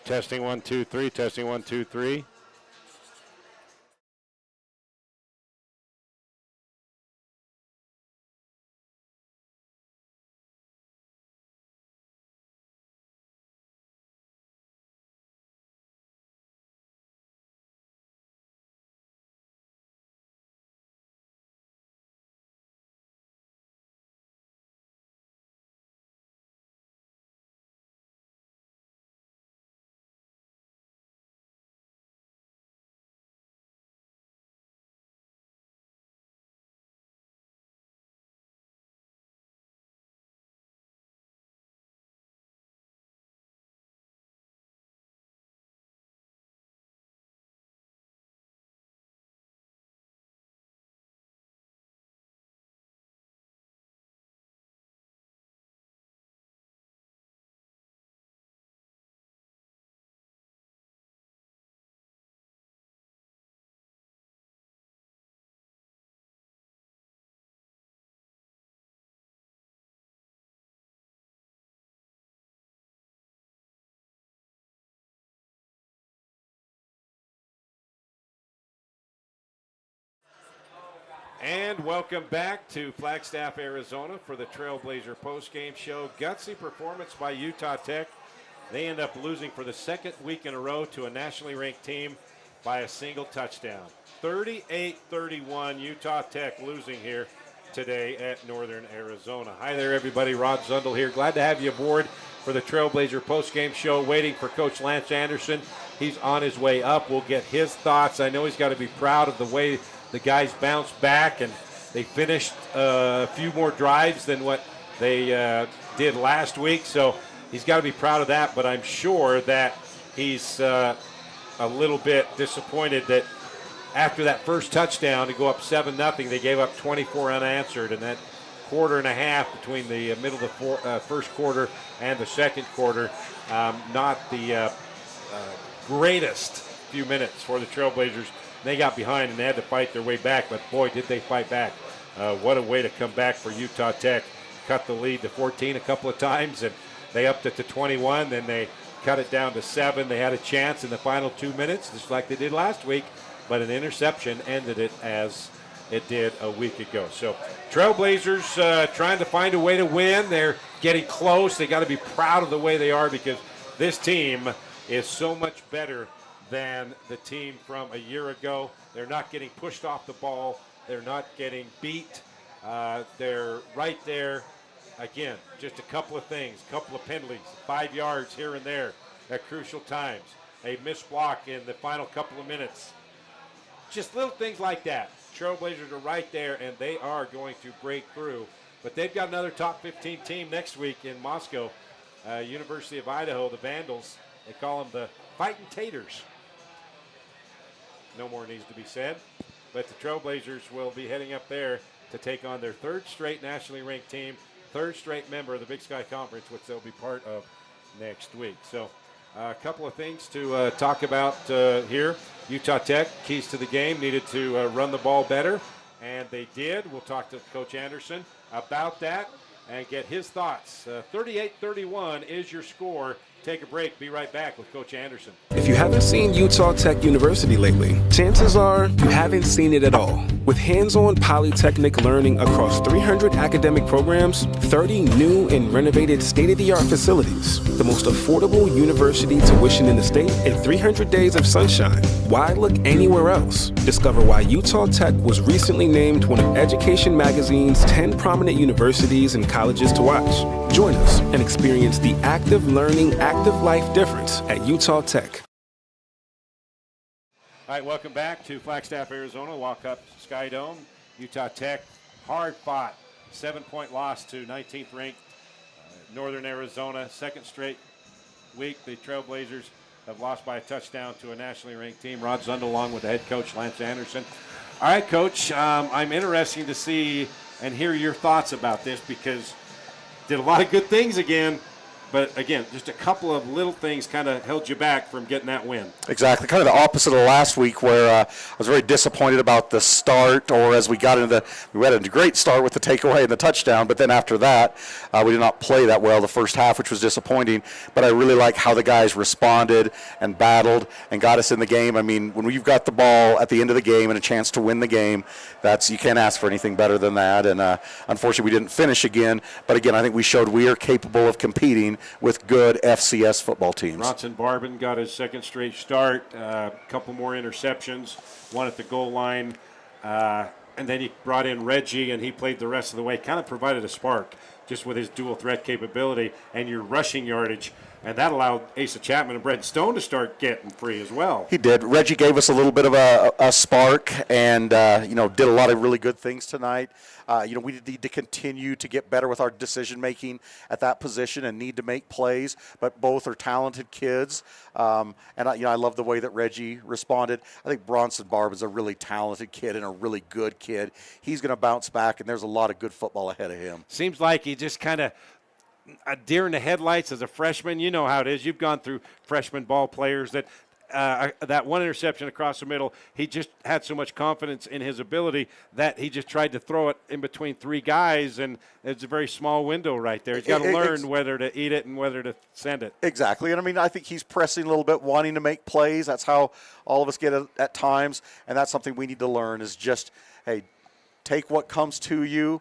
Testing 1, 2, 3. Testing 1, 2, 3. And welcome back to Flagstaff, Arizona for the Trailblazer postgame show. Gutsy performance by Utah Tech. They end up losing for the second week in a row to a nationally ranked team by a single touchdown. 38-31, Utah Tech losing here today at Northern Arizona. Hi there, everybody. Rod Zundel here. Glad to have you aboard for the Trailblazer postgame show. Waiting for Coach Lance Anderson. He's on his way up. We'll get his thoughts. I know he's got to be proud of the way the guys bounced back, and they finished a few more drives than what they did last week. So he's got to be proud of that, but I'm sure that he's a little bit disappointed that after that first touchdown to go up 7-0, they gave up 24 unanswered, and that quarter and a half between the middle of the first quarter and the second quarter, not the greatest few minutes for the Trailblazers. They got behind and they had to fight their way back, but boy, did they fight back. What a way to come back for Utah Tech. Cut the lead to 14 a couple of times, and they upped it to 21. Then they cut it down to 7. They had a chance in the final 2 minutes, just like they did last week, but an interception ended it as it did a week ago. So Trailblazers trying to find a way to win. They're getting close. They got to be proud of the way they are, because this team is so much better than the team from a year ago. They're not getting pushed off the ball. They're not getting beat. They're right there. Again, just a couple of things, a couple of penalties, 5 yards here and there at crucial times, a missed block in the final couple of minutes. Just little things like that. Trailblazers are right there, and they are going to break through. But they've got another top 15 team next week in Moscow, University of Idaho, the Vandals. They call them the Fighting Taters. No more needs to be said. But the Trailblazers will be heading up there to take on their third straight nationally ranked team, third straight member of the Big Sky Conference, which they'll be part of next week. So a couple of things to talk about here. Utah Tech, keys to the game, needed to run the ball better, and they did. We'll talk to Coach Anderson about that and get his thoughts. 38-31 is your score. Take a break. Be right back with Coach Anderson. If you haven't seen Utah Tech University lately, chances are you haven't seen it at all. With hands-on polytechnic learning across 300 academic programs, 30 new and renovated state-of-the-art facilities, the most affordable university tuition in the state, and 300 days of sunshine. Why look anywhere else? Discover why Utah Tech was recently named one of Education Magazine's 10 prominent universities and colleges to watch. Join us and experience the active learning, active life difference at Utah Tech. All right, welcome back to Flagstaff, Arizona. Walk up Sky Dome. Utah Tech, hard fought, 7-point loss to 19th ranked Northern Arizona. Second straight week, the Trailblazers have lost by a touchdown to a nationally ranked team. Rod Zundel along with the head coach, Lance Anderson. All right, Coach, I'm interested to see and hear your thoughts about this, because did a lot of good things again. But again, just a couple of little things kind of held you back from getting that win. Exactly, kind of the opposite of last week, where I was very disappointed about the start, or as we got into we had a great start with the takeaway and the touchdown, but then after that, we did not play that well the first half, which was disappointing. But I really like how the guys responded and battled and got us in the game. I mean, when you've got the ball at the end of the game and a chance to win the game, you can't ask for anything better than that. And unfortunately, we didn't finish again. But again, I think we showed we are capable of competing with good FCS football teams. Bronson Barbin got his second straight start, a couple more interceptions, one at the goal line, and then he brought in Reggie, and he played the rest of the way. Kind of provided a spark just with his dual threat capability and your rushing yardage. And that allowed Asa Chapman and Brent Stone to start getting free as well. He did. Reggie gave us a little bit of a spark and, did a lot of really good things tonight. We need to continue to get better with our decision-making at that position and need to make plays, but both are talented kids. I love the way that Reggie responded. I think Bronson Barb is a really talented kid and a really good kid. He's going to bounce back, and there's a lot of good football ahead of him. Seems like he just kind of a deer in the headlights as a freshman. You know how it is. You've gone through freshman ball players that that one interception across the middle, he just had so much confidence in his ability that he just tried to throw it in between three guys, and it's a very small window right there. He's got to learn whether to eat it and whether to send it. Exactly. And, I think he's pressing a little bit, wanting to make plays. That's how all of us get at times, and that's something we need to learn is just, hey, take what comes to you,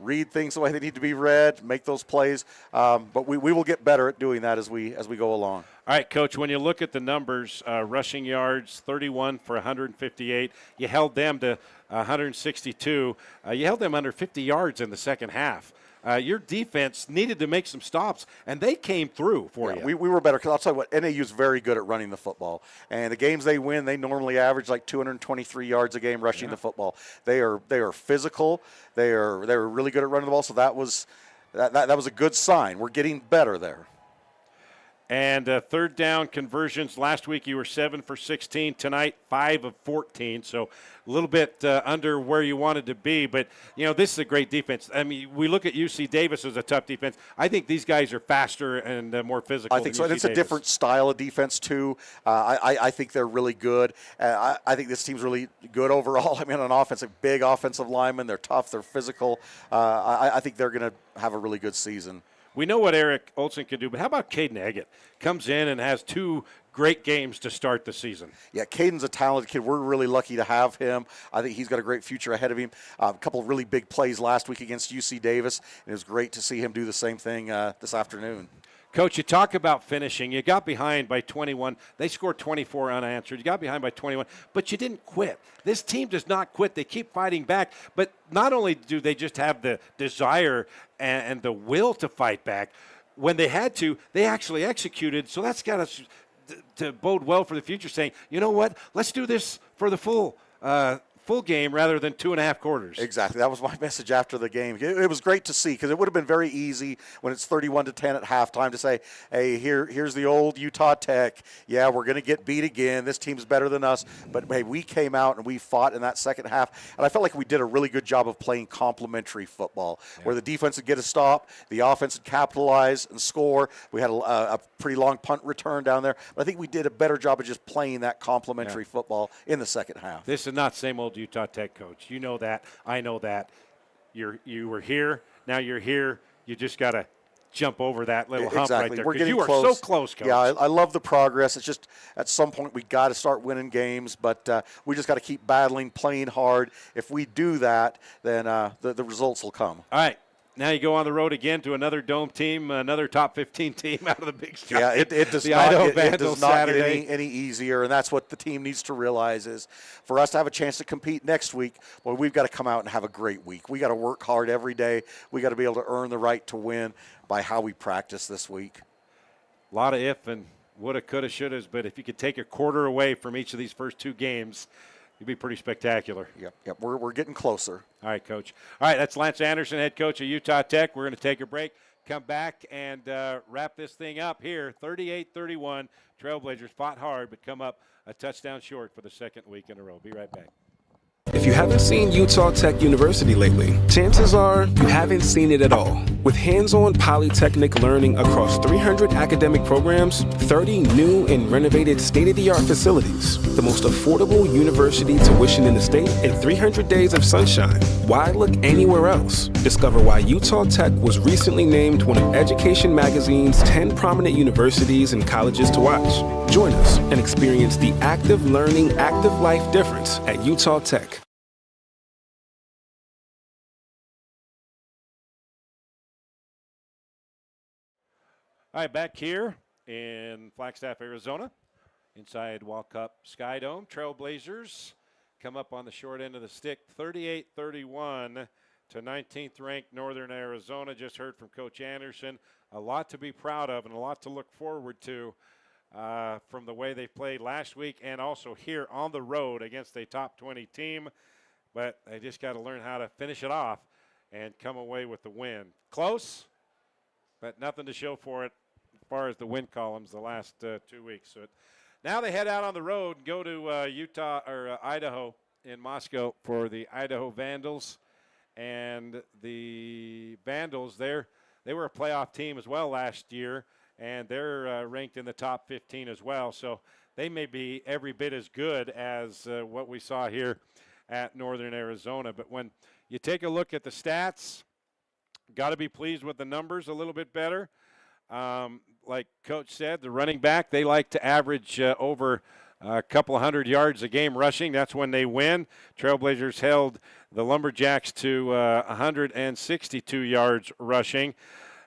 read things the way they need to be read, make those plays. But we will get better at doing that as we go along. All right, Coach, when you look at the numbers, rushing yards, 31 for 158. You held them to 162. You held them under 50 yards in the second half. Your defense needed to make some stops, and they came through for you. We were better because I'll tell you what, NAU is very good at running the football. And the games they win, they normally average like 223 yards a game rushing the football. They are physical. They are really good at running the ball. So that was a good sign. We're getting better there. And third down conversions. Last week you were 7 for 16. Tonight, 5 of 14. So a little bit under where you wanted to be. But, this is a great defense. I mean, we look at UC Davis as a tough defense. I think these guys are faster and more physical. I think so. And it's a different style of defense, too. I think they're really good. I think this team's really good overall. I mean, on offense, a big offensive lineman. They're tough. They're physical. I think they're going to have a really good season. We know what Eric Olson can do, but how about Caden Eggett? Comes in and has 2 great games to start the season. Yeah, Caden's a talented kid. We're really lucky to have him. I think he's got a great future ahead of him. A couple of really big plays last week against UC Davis, and it was great to see him do the same thing this afternoon. Coach, you talk about finishing. You got behind by 21. They scored 24 unanswered. You got behind by 21, but you didn't quit. This team does not quit. They keep fighting back. But not only do they just have the desire and the will to fight back, when they had to, they actually executed. So that's got us to bode well for the future, saying, you know what, let's do this for the full game rather than 2.5 quarters. Exactly. That was my message after the game. It was great to see because it would have been very easy when it's 31-10 at halftime to say, hey, here's the old Utah Tech. Yeah, we're going to get beat again. This team's better than us. But, hey, we came out and we fought in that second half. And I felt like we did a really good job of playing complementary football where the defense would get a stop, the offense would capitalize and score. We had a pretty long punt return down there. But I think we did a better job of just playing that complementary football in the second half. This is not same old Utah Tech, Coach. You know that. I know that. You were here. Now you're here. You just got to jump over that little hump right there. We're getting you close. are so close, Coach. Yeah, I love the progress. It's just at some point we got to start winning games, but we just got to keep battling, playing hard. If we do that, then the results will come. All right. Now you go on the road again to another Dome team, another top 15 team out of the Big Sky. Yeah, it does not get any easier, and that's what the team needs to realize is for us to have a chance to compete next week, well, we've got to come out and have a great week. We got to work hard every day. We got to be able to earn the right to win by how we practice this week. A lot of if and woulda, coulda, shouldas, but if you could take a quarter away from each of these first 2 games, it'd be pretty spectacular. Yep. We're getting closer. All right, Coach. All right, that's Lance Anderson, head coach of Utah Tech. We're going to take a break, come back, and wrap this thing up here. 38-31. Trailblazers fought hard, but come up a touchdown short for the second week in a row. Be right back. If you haven't seen Utah Tech University lately, chances are you haven't seen it at all. With hands-on polytechnic learning across 300 academic programs, 30 new and renovated state-of-the-art facilities, the most affordable university tuition in the state, and 300 days of sunshine. Why look anywhere else? Discover why Utah Tech was recently named one of Education Magazine's 10 prominent universities and colleges to watch. Join us and experience the active learning, active life difference at Utah Tech. All right, back here in Flagstaff, Arizona, inside Walkup Sky Dome. Trailblazers come up on the short end of the stick, 38-31 to 19th ranked Northern Arizona. Just heard from Coach Anderson. A lot to be proud of and a lot to look forward to from the way they played last week and also here on the road against a top 20 team. But they just got to learn how to finish it off and come away with the win. Close, but nothing to show for it as far as the win columns the last 2 weeks. So now they head out on the road and go to Utah or Idaho in Moscow for the Idaho Vandals. And the Vandals, they were a playoff team as well last year, and they're ranked in the top 15 as well. So they may be every bit as good as what we saw here at Northern Arizona. But when you take a look at the stats, got to be pleased with the numbers a little bit better. Like Coach said, the running back, they like to average over a couple of 100 yards a game rushing. That's when they win. Trailblazers held the Lumberjacks to 162 yards rushing.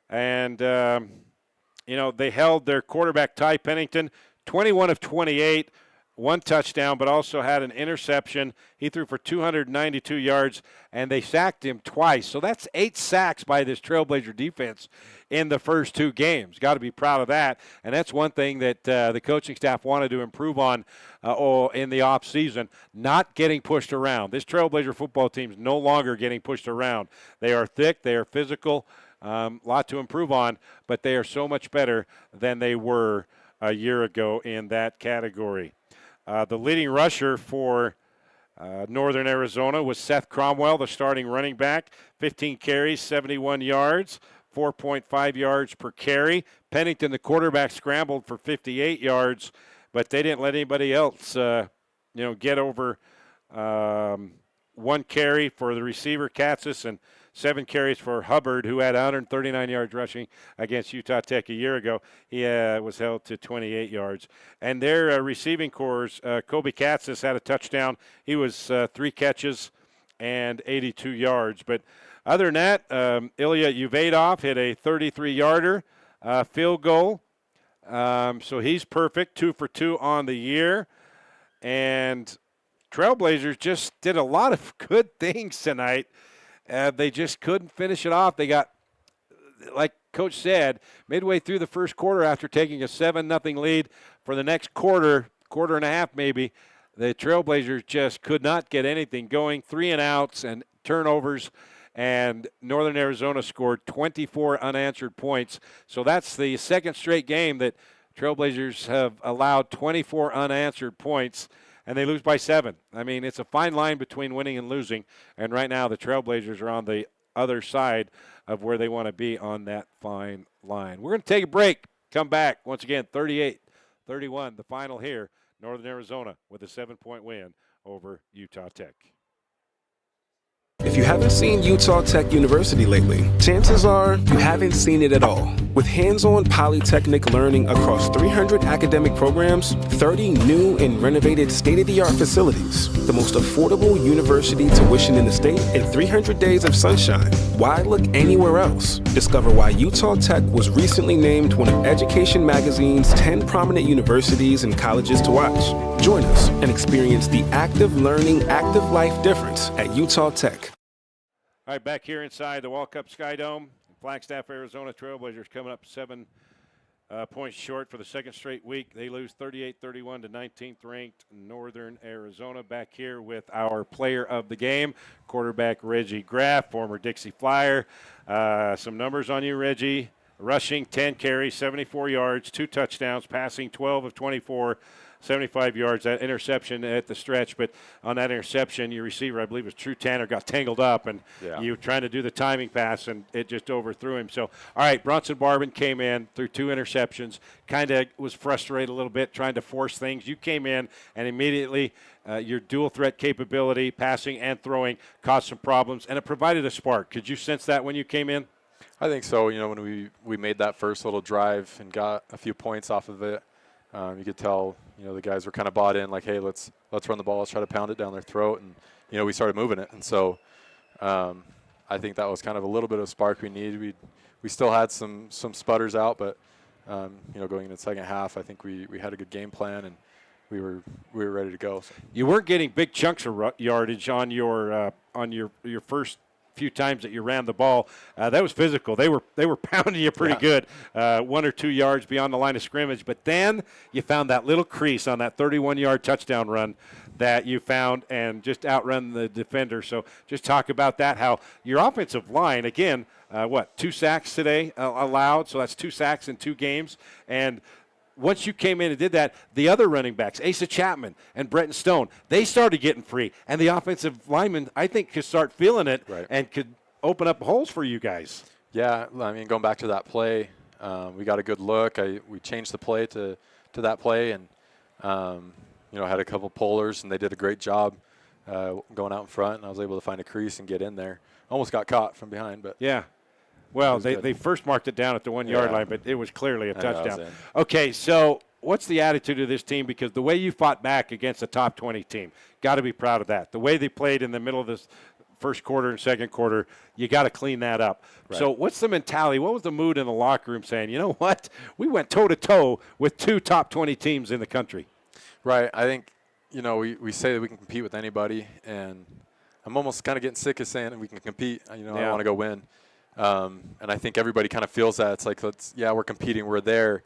And, they held their quarterback, Ty Pennington, 21 of 28, one touchdown, but also had an interception. He threw for 292 yards, and they sacked him twice. So that's 8 sacks by this Trailblazer defense in the first 2 games. Got to be proud of that. And that's one thing that the coaching staff wanted to improve on in the offseason, not getting pushed around. This Trailblazer football team is no longer getting pushed around. They are thick. They are physical. Lot to improve on, but they are so much better than they were a year ago in that category. The leading rusher for Northern Arizona was Seth Cromwell, the starting running back. 15 carries, 71 yards, 4.5 yards per carry. Pennington, the quarterback, scrambled for 58 yards, but they didn't let anybody else, get over 1 carry for the receiver, Katzis, and 7 carries for Hubbard, who had 139 yards rushing against Utah Tech a year ago. He was held to 28 yards. And their receiving cores, Kobe Katzis had a touchdown. He was 3 catches and 82 yards. But other than that, Ilya Uvadov hit a 33-yarder field goal. So he's perfect, 2 for 2 on the year. And Trailblazers just did a lot of good things tonight. They just couldn't finish it off. They got, like Coach said, midway through the first quarter after taking a 7-0 lead for the next quarter and a half maybe, the Trailblazers just could not get anything going. 3 and outs and turnovers, and Northern Arizona scored 24 unanswered points. So that's the second straight game that Trailblazers have allowed 24 unanswered points, and they lose by 7. I mean, it's a fine line between winning and losing, and right now the Trailblazers are on the other side of where they want to be on that fine line. We're going to take a break, come back. Once again, 38-31, the final here. Northern Arizona with a 7-point win over Utah Tech. If you haven't seen Utah Tech University lately, chances are you haven't seen it at all. With hands-on polytechnic learning across 300 academic programs, 30 new and renovated state-of-the-art facilities, the most affordable university tuition in the state, and 300 days of sunshine. Why look anywhere else? Discover why Utah Tech was recently named one of Education Magazine's 10 prominent universities and colleges to watch. Join us and experience the active learning, active life difference at Utah Tech. All right, back here inside the Walkup Sky Dome, Flagstaff, Arizona. Trailblazers coming up 7 points short for the second straight week. They lose 38-31 to 19th ranked Northern Arizona. Back here with our player of the game, quarterback Reggie Graff, former Dixie Flyer. Some numbers on you, Reggie. rushing 10 carries, 74 yards, 2 touchdowns, passing 12 of 24, 75 yards. That interception at the stretch, but on that interception, your receiver, I believe it was True Tanner, got tangled up, and you were trying to do the timing pass, and it just overthrew him. So, all right, Bronson Barbin came in through 2 interceptions, kind of was frustrated a little bit, trying to force things. You came in, and immediately your dual threat capability, passing and throwing, caused some problems, and it provided a spark. Could you sense that when you came in? I think so. You know, when we made that first little drive and got a few points off of it, you could tell, you know, the guys were kind of bought in, like, hey, let's run the ball, let's try to pound it down their throat, and you know, we started moving it, and so I think that was kind of a little bit of spark we needed. We still had some sputters out, but you know, going into the second half, I think we had a good game plan, and we were ready to go. So. You weren't getting big chunks of yardage on your first few times that you ran the ball. That was physical. They were pounding you pretty good, 1 or 2 yards beyond the line of scrimmage. But then you found that little crease on that 31-yard touchdown run that you found and just outrun the defender. So just talk about that, how your offensive line, again, 2 sacks today allowed. So that's 2 sacks in 2 games. And once you came in and did that, the other running backs, Asa Chapman and Bretton Stone, they started getting free. And the offensive linemen, I think, could start feeling it and could open up holes for you guys. Yeah, I mean, going back to that play, we got a good look. We changed the play to that play, and you know, had a couple pullers, and they did a great job going out in front. And I was able to find a crease and get in there. Almost got caught from behind, but yeah. Well, they first marked it down at the 1-yard line, but it was clearly a touchdown. Okay, so what's the attitude of this team? Because the way you fought back against a top 20 team, got to be proud of that. The way they played in the middle of this first quarter and second quarter, you got to clean that up. Right. So what's the mentality? What was the mood in the locker room saying, you know what, we went toe-to-toe with 2 top 20 teams in the country? Right. I think, you know, we say that we can compete with anybody, and I'm almost kind of getting sick of saying that we can compete. You know, I want to go win. And I think everybody kind of feels that. It's like, we're competing, we're there,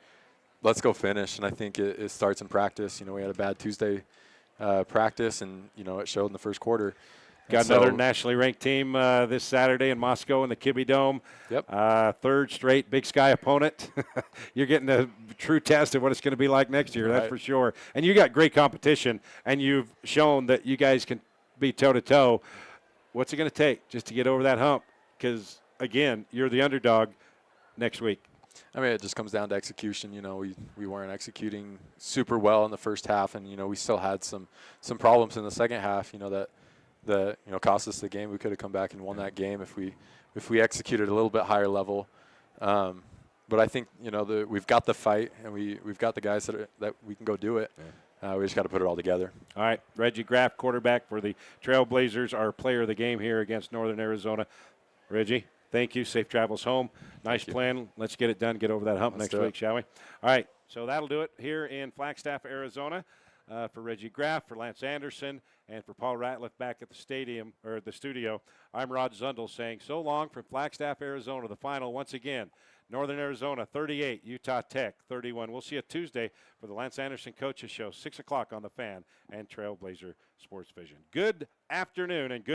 let's go finish. And I think it starts in practice. You know, we had a bad Tuesday practice, and, you know, it showed in the first quarter. Got another nationally ranked team this Saturday in Moscow in the Kibbe Dome. Yep. 3rd straight Big Sky opponent. You're getting a true test of what it's going to be like next year, that's for sure. And you got great competition, and you've shown that you guys can be toe-to-toe. What's it going to take just to get over that hump? Because again, you're the underdog next week. I mean, it just comes down to execution. You know, we weren't executing super well in the first half, and, you know, we still had some problems in the second half, you know, that you know, cost us the game. We could have come back and won that game if we executed a little bit higher level. But I think, you know, we've got the fight, and we've got the guys that we can go do it. We just got to put it all together. All right, Reggie Graff, quarterback for the Trailblazers, our player of the game here against Northern Arizona. Reggie, thank you. Safe travels home. Nice plan. Let's get it done. Get over that hump next week, shall we? All right, so that'll do it here in Flagstaff, Arizona. For Reggie Graff, for Lance Anderson, and for Paul Ratliff back at the stadium or the studio, I'm Rod Zundel saying so long from Flagstaff, Arizona. The final once again, Northern Arizona 38, Utah Tech 31. We'll see you Tuesday for the Lance Anderson Coaches Show, 6 o'clock on The Fan and Trailblazer Sports Vision. Good afternoon and good.